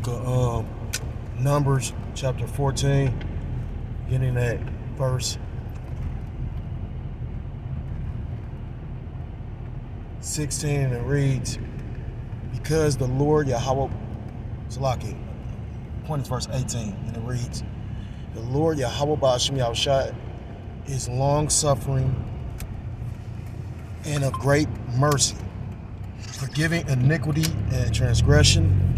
book of Numbers, chapter 14, beginning at verse 16, and it reads, because the Lord Yahweh, Salaki, point is verse 18, and it reads, the Lord Yahweh Ba'ashem Yahushua is long-suffering and of great mercy, forgiving iniquity and transgression,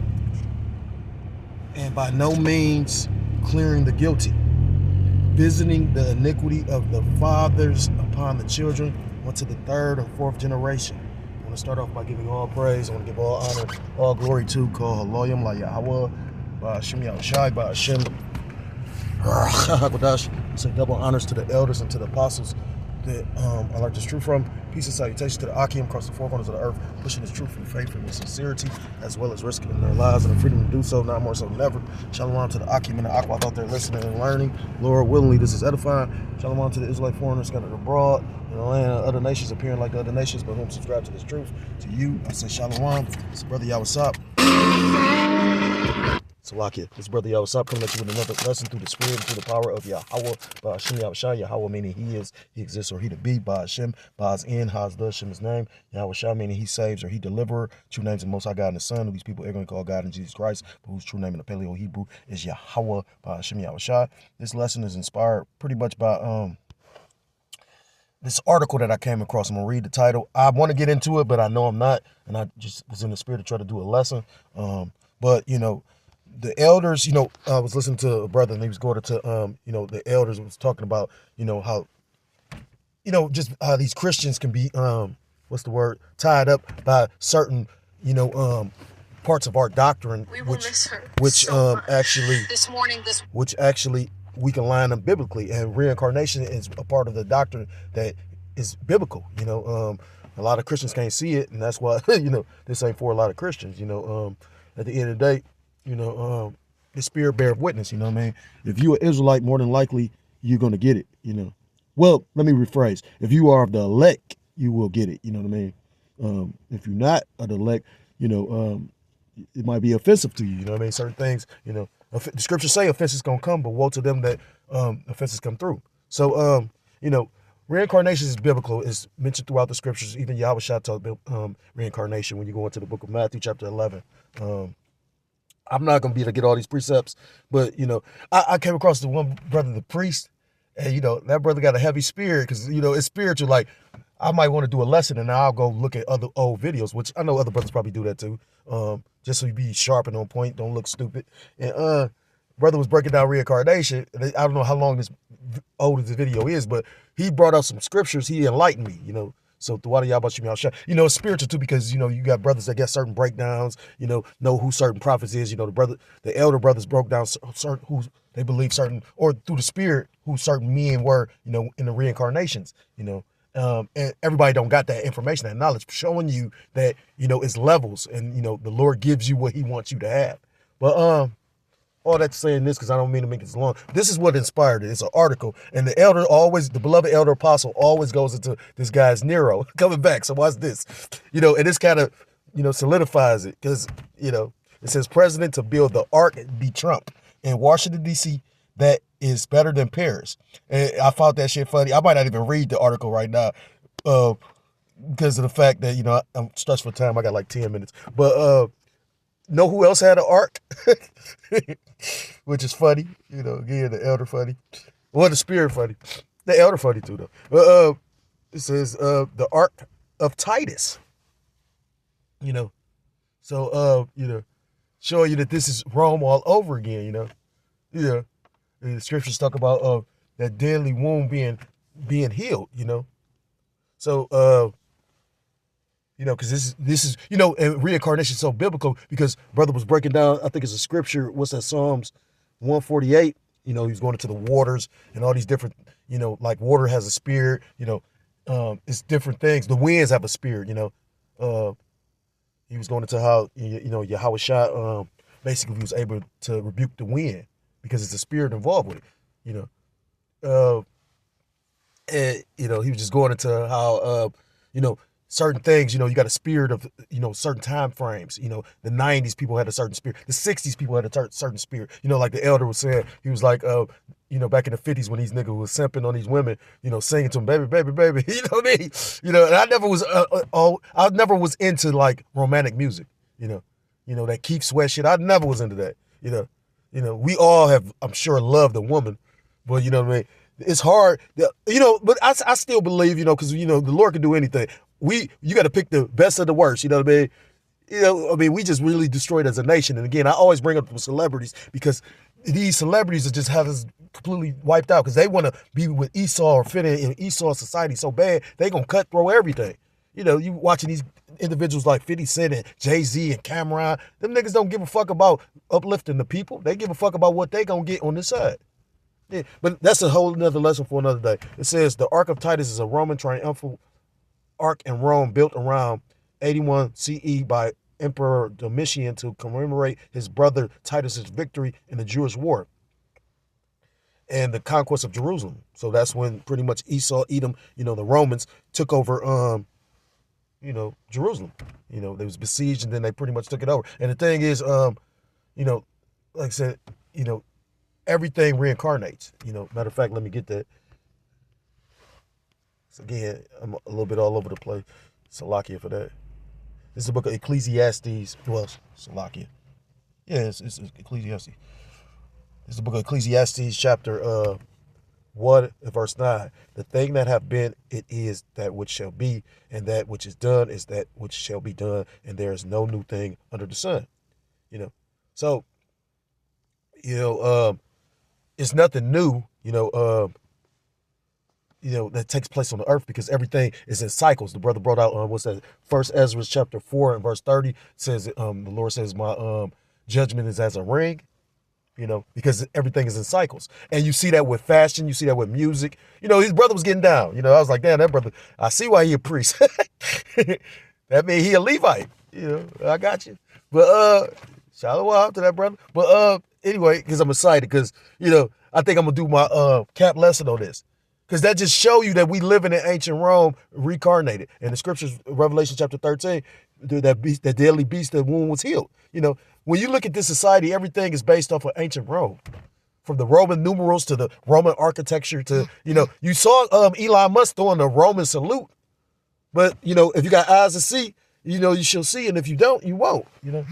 and by no means clearing the guilty, visiting the iniquity of the fathers upon the children unto the third and fourth generation. I want to start off by giving all praise. I want to give all honor, all glory to Kol Haloyim La Yahweh, Ba'ashem Yahushai, Ba'ashem Hakodash. Say double honors to the elders and to the apostles that I learned this truth from. Peace and salutations to the Akim across the four corners of the earth, pushing this truth with faith and with sincerity, as well as risking their lives and the freedom to do so, not more so than ever. Shalom to the Akim and the Aqua out there listening and learning. Lord willingly, this is edifying. Shalom to the Israelite foreigners scattered abroad in the land of other nations, appearing like the other nations, but whom subscribe to this truth. To you, I say shalom. It's Brother Yawasop. Salakia, this Brother Yawasop coming at you with another lesson through the spirit and through the power of Yahweh, Ba'ashem Yahushua. Yahweh meaning he is, he exists, or he to be. Ba'ashem, Ba'az in, Haz the, Shem his name. Yahushua meaning he saves, or he deliverer. True names of Most High God and the Son, who these people are going to call God and Jesus Christ, but whose true name in the Paleo Hebrew is Yahweh, Ba'ashem Yahushua. This lesson is inspired pretty much by this article that I came across. I'm going to read the title. I want to get into it, but I know I'm not, and I just was in the spirit to try to do a lesson. But, you know, the elders, you know, I was listening to a brother and he was going to, you know, the elders was talking about, you know, how, you know, just how these Christians can be, what's the word, tied up by certain, you know, parts of our doctrine, which actually we can line them biblically, and reincarnation is a part of the doctrine that is biblical. You know, a lot of Christians can't see it, and that's why, you know, this ain't for a lot of Christians. You know, at the end of the day, you know, the spirit beareth witness, you know what I mean? If you're an Israelite, more than likely, you're going to get it, you know. Well, let me rephrase. If you are of the elect, you will get it, you know what I mean? If you're not of the elect, you know, it might be offensive to you, you know what I mean? Certain things, you know, the scriptures say offenses going to come, but woe to them that offenses come through. So, you know, reincarnation is biblical. It's mentioned throughout the scriptures. Even Yahweh talked about reincarnation when you go into the book of Matthew, chapter 11. I'm not going to be able to get all these precepts, but, you know, I came across the one brother, the priest, and, you know, that brother got a heavy spirit because, you know, it's spiritual. Like, I might want to do a lesson and I'll go look at other old videos, which I know other brothers probably do that too, just so you be sharp and on point, don't look stupid. And brother was breaking down reincarnation. I don't know how long this old this video is, but he brought out some scriptures. He enlightened me, you know. So throughout you know, it's spiritual too, because, you know, you got brothers that get certain breakdowns, you know who certain prophets is, you know, the elder brothers broke down certain who they believe certain, or through the spirit, who certain men were, you know, in the reincarnations, you know. And everybody don't got that information, that knowledge, showing you that, you know, it's levels, and, you know, the Lord gives you what he wants you to have. But, all that saying this, because I don't mean to make this long. This is what inspired it. It's an article. And the elder always, the beloved elder apostle always goes into this guy's Nero coming back. So watch this. You know, and this kind of, you know, solidifies it. Because, you know, it says president to build the ark be Trump in Washington, D.C. that is better than Paris. And I found that shit funny. I might not even read the article right now because of the fact that, you know, I'm stretched for time. I got like 10 minutes. But, know who else had an ark? Which is funny, you know, again, the elder funny. Well, the spirit funny. The elder funny too, though. But it says the ark of Titus. You know. So you know, showing you that this is Rome all over again, you know. Yeah. The scriptures talk about that deadly wound being healed, you know. So you know, because this is, you know, and reincarnation is so biblical because brother was breaking down, I think it's a scripture, what's that, Psalms 148, you know, he's going into the waters and all these different, you know, like water has a spirit, you know, it's different things. The winds have a spirit, you know. He was going into how, you know, Yahweh Shah, basically he was able to rebuke the wind because it's a spirit involved with it, you know. And, you know, he was just going into how, you know, certain things, you know, you got a spirit of, you know, certain time frames. You know, the 90s people had a certain spirit. The 60s people had a certain spirit. You know, like the elder was saying, he was like, you know, back in the 50s when these niggas was simping on these women, you know, singing to them, baby, baby, baby. You know what I mean? You know, and I never was into like romantic music, you know, that Keith Sweat shit. I never was into that, you know, we all have, I'm sure, loved a woman, but you know what I mean? It's hard, you know, but I still believe, you know, because, you know, the Lord can do anything. You got to pick the best of the worst, you know what I mean? You know, I mean, we just really destroyed as a nation. And again, I always bring up the celebrities because these celebrities just have us completely wiped out because they want to be with Esau or fit in Esau society so bad, they going to cut through everything. You know, you watching these individuals like 50 Cent and Jay-Z and Cameron, them niggas don't give a fuck about uplifting the people. They give a fuck about what they going to get on this side. Yeah, but that's a whole nother lesson for another day. It says the Ark of Titus is a Roman triumphal ark in Rome built around 81 CE by Emperor Domitian to commemorate his brother Titus's victory in the Jewish war and the conquest of Jerusalem. So that's when pretty much Esau, Edom, you know, the Romans took over, you know, Jerusalem. You know, they was besieged and then they pretty much took it over. And the thing is, you know, like I said, you know, everything reincarnates. You know, matter of fact, let me get that. So again, I'm a little bit all over the place. Salakia for that. This is the book of Ecclesiastes. Well, Salakia. Yeah, it's Ecclesiastes. It's the book of Ecclesiastes, chapter 1, verse 9. The thing that have been, it is that which shall be, and that which is done is that which shall be done, and there is no new thing under the sun. You know, so, you know, it's nothing new, you know, that takes place on the earth because everything is in cycles. The brother brought out, what's that? First Ezra chapter 4 and verse 30 says, the Lord says, my judgment is as a ring, you know, because everything is in cycles. And you see that with fashion, you see that with music. You know, his brother was getting down. You know, I was like, damn, that brother, I see why he a priest. That means he a Levite. You know, I got you. But shalom out to that brother. But anyway, because I'm excited because, you know, I think I'm going to do my cap lesson on this. Because that just show you that we live in ancient Rome reincarnated. And the scriptures, Revelation chapter 13, that beast, that deadly beast, that wound was healed. You know, when you look at this society, everything is based off of ancient Rome. From the Roman numerals to the Roman architecture to, you know, you saw Elon Musk throwing the Roman salute. But, you know, if you got eyes to see, you know, you shall see. And if you don't, you won't, you know.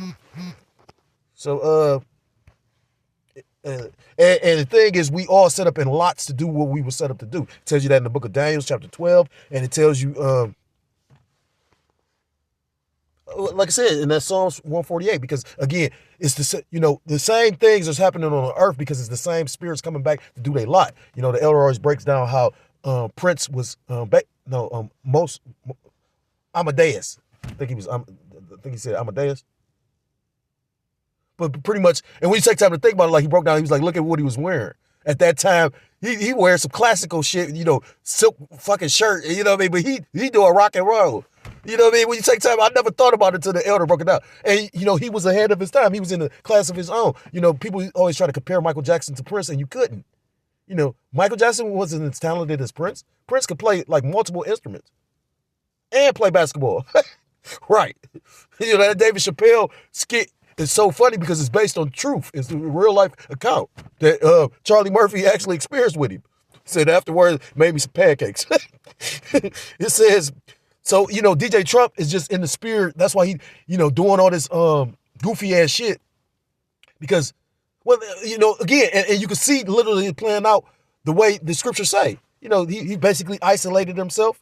So, and the thing is, we all set up in lots to do what we were set up to do. It tells you that in the book of Daniel, chapter 12, and it tells you, like I said, in that Psalms 148, because again, it's the, you know, the same things that's happening on the earth because it's the same spirits coming back to do their lot. You know, the elder always breaks down how Prince was, Amadeus. I think he said Amadeus. But pretty much, and when you take time to think about it, like he broke down, he was like, look at what he was wearing. At that time, he wears some classical shit, you know, silk fucking shirt, you know what I mean? But he doing rock and roll. You know what I mean? When you take time, I never thought about it until the elder broke it down. And, you know, he was ahead of his time. He was in a class of his own. You know, people always try to compare Michael Jackson to Prince, and you couldn't. You know, Michael Jackson wasn't as talented as Prince. Prince could play like multiple instruments and play basketball. Right. You know, that David Chappelle skit, it's so funny because it's based on truth. It's a real life account that Charlie Murphy actually experienced with him. Said afterwards, made me some pancakes. It says, so, you know, DJ Trump is just in the spirit. That's why he, you know, doing all this goofy ass shit. Because, well, you know, again, and you can see literally playing out the way the scriptures say. You know, he basically isolated himself,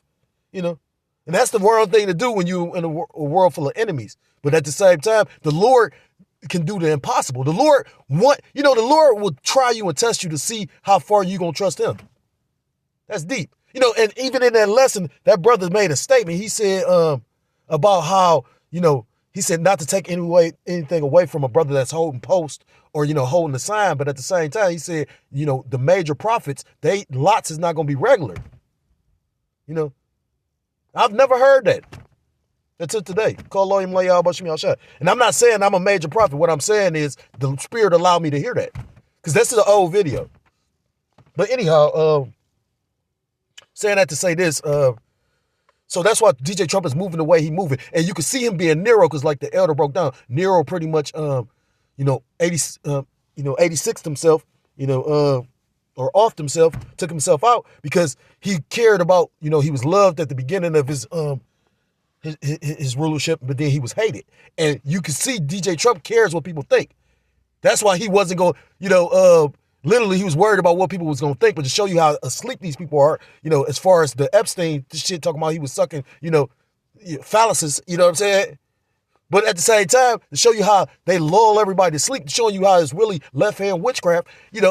you know. And that's the wrong thing to do when you're in a world full of enemies. But at the same time, the Lord can do the impossible. The Lord the Lord will try you and test you to see how far you're going to trust him. That's deep. You know, and even in that lesson, that brother made a statement. He said about how, you know, he said not to take anything away from a brother that's holding post or, you know, holding the sign. But at the same time, he said, you know, the major prophets, lots is not going to be regular. You know, I've never heard that until today. And I'm not saying I'm a major prophet. What I'm saying is the Spirit allowed me to hear that. Because this is an old video. But anyhow, saying that to say this, So that's why DJ Trump is moving the way he moving. And you can see him being Nero, because like the elder broke down, Nero pretty much 86 himself, or offed himself, took himself out because he cared about, he was loved at the beginning of his rulership, but then he was hated. And you can see DJ Trump cares what people think. That's why he wasn't going, literally he was worried about what people was going to think. But to show you how asleep these people are, as far as the Epstein shit talking about he was sucking, phalluses, you know what I'm saying? But at the same time, to show you how they lull everybody to sleep, showing you how it's really left-hand witchcraft,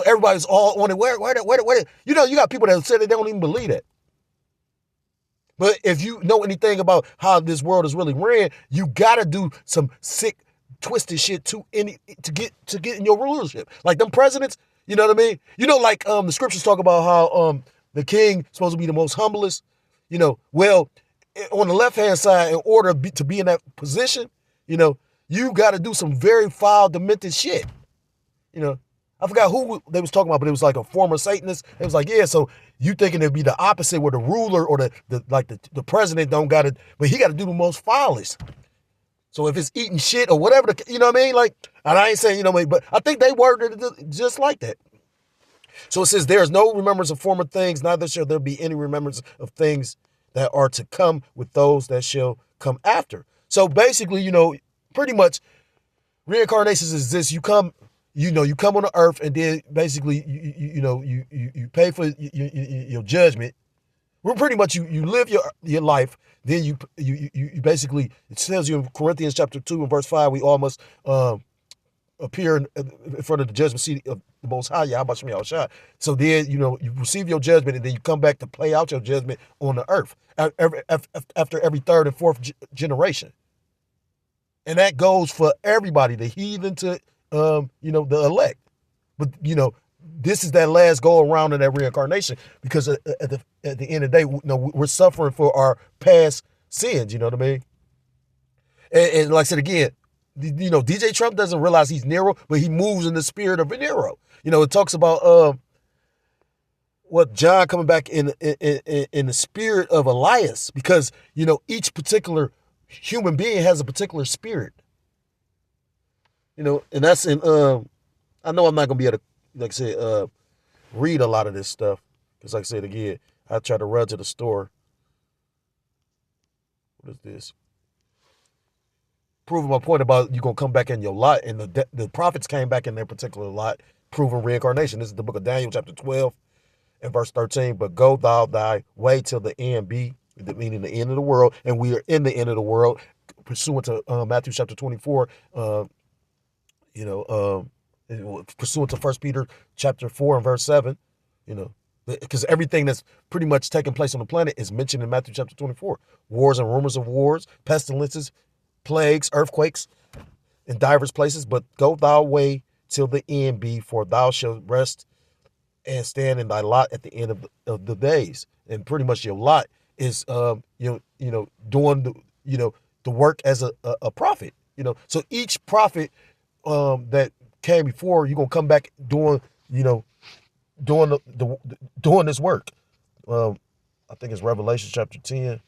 everybody's all on it. Where? You got people that say they don't even believe that. But if you know anything about how this world is really ran, you got to do some sick, twisted shit to get in your rulership. Like them presidents, you know what I mean? Like the scriptures talk about how the king is supposed to be the most humblest. Well, on the left-hand side, in order to be in that position, you got to do some very foul, demented shit. I forgot who they was talking about, but it was like a former Satanist. It was like, yeah, so you thinking it'd be the opposite, where the ruler or the president don't got it, but he got to do the most foulest. So if it's eating shit or whatever, you know what I mean? Like, and I ain't saying, but I think they worded it just like that. So it says, there is no remembrance of former things, neither shall there be any remembrance of things that are to come with those that shall come after. So basically, pretty much reincarnations is this: you come on the earth, and then basically you pay for your judgment. Well, pretty much you live your life. Then you basically, it tells you in Corinthians chapter 2 and verse 5, we all must appear in front of the judgment seat of the Most High, Yahweh Shem Yahushua. So then, you receive your judgment, and then you come back to play out your judgment on the earth after every third and fourth generation. And that goes for everybody, the heathen to, the elect. But, this is that last go around in that reincarnation, because at the end of the day, we're suffering for our past sins. You know what I mean? And like I said again, DJ Trump doesn't realize he's Nero, but he moves in the spirit of Nero. It talks about what John coming back in the spirit of Elias, because each particular human being has a particular spirit. And that's in I know I'm not gonna be able to, like I said, read a lot of this stuff, because like I said again, I try to run to the store. What is this? Proving my point about you gonna come back in your lot, and the prophets came back in their particular lot, proving reincarnation. This is the book of Daniel, chapter 12, and verse 13. But go thou thy way till the end be, meaning the end of the world, and we are in the end of the world, pursuant to Matthew chapter 24. Pursuant to 1 Peter chapter 4 and verse 7, because everything that's pretty much taking place on the planet is mentioned in Matthew chapter 24. Wars and rumors of wars, pestilences, plagues, earthquakes in divers places. But go thy way till the end be, for thou shalt rest and stand in thy lot at the end of the days. And pretty much your lot is doing the work as a prophet. So each prophet that came before, you're gonna come back doing this work. I think it's Revelation chapter 10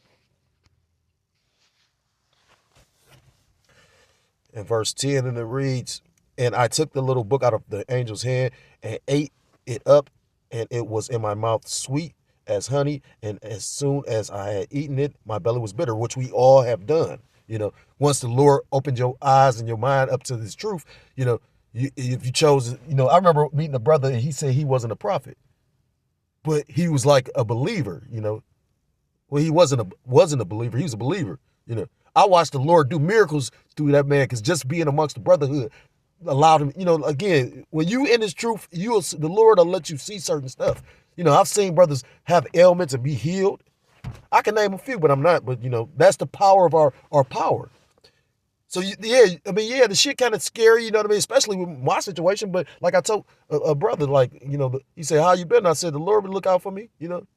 and verse 10, and it reads, and I took the little book out of the angel's hand and ate it up, and it was in my mouth sweet as honey, and as soon as I had eaten it, my belly was bitter, which we all have done. Once the Lord opened your eyes and your mind up to this truth, if you chose, I remember meeting a brother, and he said he wasn't a prophet, but he was like a believer. Well, he wasn't a believer. He was a believer. I watched the Lord do miracles through that man, because just being amongst the brotherhood allowed him, again, when you in his truth, the Lord will let you see certain stuff. I've seen brothers have ailments and be healed. I can name a few, but I'm not. But, that's the power of our power. So, the shit kind of scary, you know what I mean? Especially with my situation. But like I told a brother, he said, how you been? I said, the Lord would look out for me, And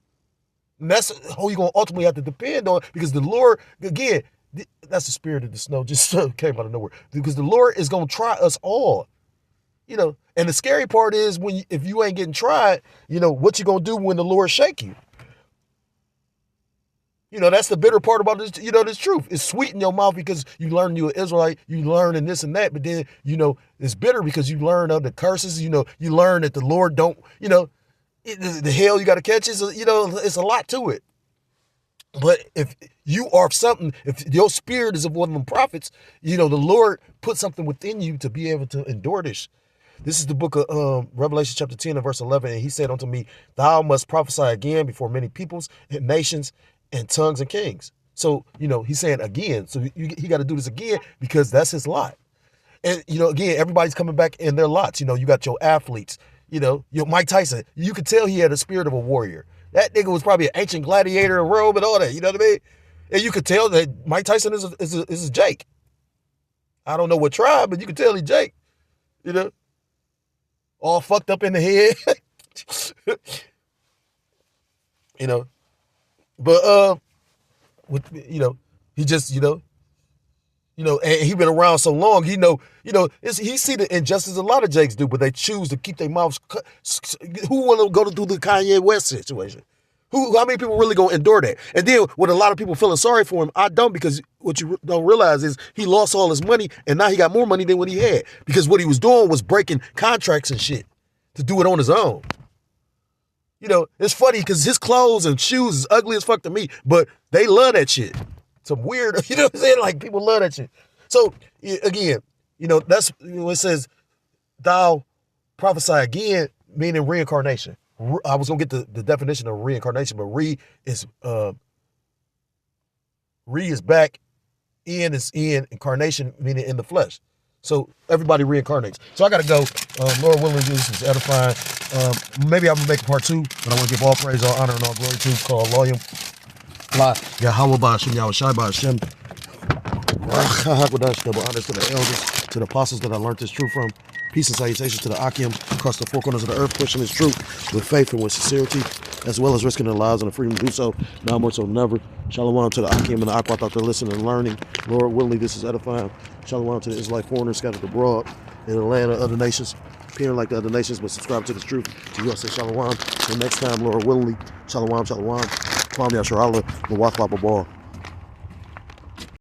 that's who you're going to ultimately have to depend on, because the Lord, again, that's the spirit of the snow, just came out of nowhere. Because the Lord is going to try us all, And the scary part is if you ain't getting tried, what you going to do when the Lord shake you? You know, that's the bitter part about this, you know, this truth. It's sweet in your mouth because you learn you're an Israelite, you learn in this and that, but then, you know, it's bitter because you learn of the curses, you know, you learn that the Lord don't, you know, the hell you got to catch is, you know, it's a lot to it. But if you are something, if your spirit is of one of them prophets, you know, the Lord put something within you to be able to endure this. This is the book of Revelation chapter 10 and verse 11. And he said unto me, thou must prophesy again before many peoples and nations and tongues and kings. So, you know, he's saying again. So he got to do this again because that's his lot. And, you know, again, everybody's coming back in their lots. You know, you got your athletes, you know, your Mike Tyson. You could tell he had the spirit of a warrior. That nigga was probably an ancient gladiator in Rome and all that. You know what I mean? And you could tell that Mike Tyson is a Jake. I don't know what tribe, but you could tell he's Jake. You know? All fucked up in the head. You know? But, you know, he just, you know, and he been around so long, he he see the injustice a lot of Jakes do, but they choose to keep their mouths cut. Who want to go through the Kanye West situation? How many people really gonna endure that? And then with a lot of people feeling sorry for him, I don't, because what you don't realize is he lost all his money and now he got more money than what he had, because what he was doing was breaking contracts and shit to do it on his own. You know, it's funny because his clothes and shoes is ugly as fuck to me, but they love that shit. Some weird, you know what I'm saying? Like, people love that shit. So, again, you know, that's when it says, thou prophesy again, meaning reincarnation. I was going to get the definition of reincarnation, but re is back, in is in, incarnation meaning in the flesh. So everybody reincarnates. So I got to go. Lord willing, this is edifying. Maybe I'm going to make a part 2, but I want to give all praise, all honor, and all glory to called Loyum. Yahweh Ba'Hashem, Yahweh Shai Ba'Hashem. Double honors to the elders, to the apostles that I learned this truth from. Peace and salutations to the Akim across the four corners of the earth, pushing this truth with faith and with sincerity, as well as risking their lives and the freedom to do so, now more so than ever. Shalom to the Akim and the Akwat out there listening and learning. Lord willing, this is edifying. Shalom to the Israelite foreigners scattered abroad in the land of other nations, appearing like the other nations, but subscribe to this truth. To you I say shalom. Till next time, Lord willingly. Shalom, shalom. Kwam Yasharallah, Mawaf Baba Ball.